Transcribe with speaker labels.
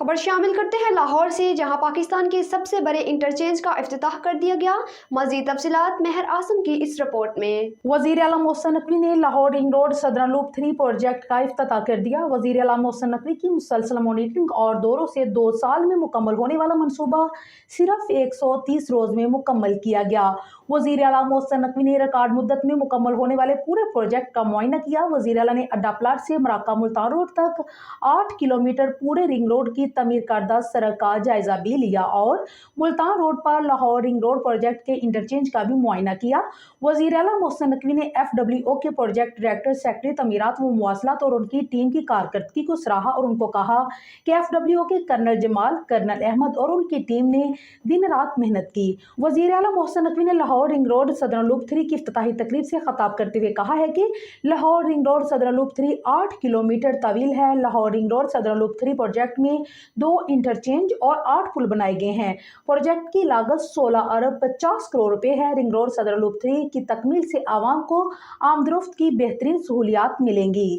Speaker 1: खबर शामिल करते हैं लाहौर से, जहां पाकिस्तान के सबसे बड़े इंटरचेंज का इफ्तिताह कर दिया गया। मज़ीद तफसीलात महर आसम की इस रिपोर्ट में।
Speaker 2: वज़ीर आला मोहसिन नकवी ने Lahore ring road southern loop 3 project का इफ्तिताह कर दिया। वज़ीर आला मोहसिन नकवी की मुसलसल मॉनिटरिंग और दौरों से 2 साल में मुकम्मल होने वाला मनसूबा सिर्फ 130 रोज में मुकम्मल किया गया। वज़ीर आला मोहसिन नकवी ने रिकॉर्ड मुद्दत में मुकम्मल होने वाले पूरे प्रोजेक्ट का मुआयना किया। वज़ीर आला ने अड्डा प्लाट से मराका मुल्तान रोड तक 8 किलोमीटर पूरे रिंग रोड की तमीर करदा सड़क का जायजा भी लिया और मुल्तान रोड पर लाहौर रिंग रोड प्रोजेक्ट के इंटरचेंज का भी मुआयना किया। वज़ीर आला मोहसिन नकवी ने FWO के प्रोजेक्ट डायरेक्टर सेक्रेटरी तमीरात व मुवासलात और उनकी टीम की कारकर्दगी को सराहा और उनको कहा कि FWO के कर्नल जमाल, कर्नल अहमद और उनकी टीम ने दिन रात मेहनत की। वज़ीर आला मोहसिन नकवी ने Lahore ring road southern loop 3 की इफ्तिताही तकरीब से खिताब करते हुए कहा है कि Lahore ring road southern loop 3 8 kilometre तवील है। Lahore ring road southern loop 3 project में 2 इंटरचेंज और 8 पुल बनाए गए हैं। प्रोजेक्ट की लागत 16 अरब 50 करोड़ रुपए है। रिंग रोड सदरन लूप 3 की तकमील से आवाम को आमदरफ्त की बेहतरीन सहूलियात मिलेंगी।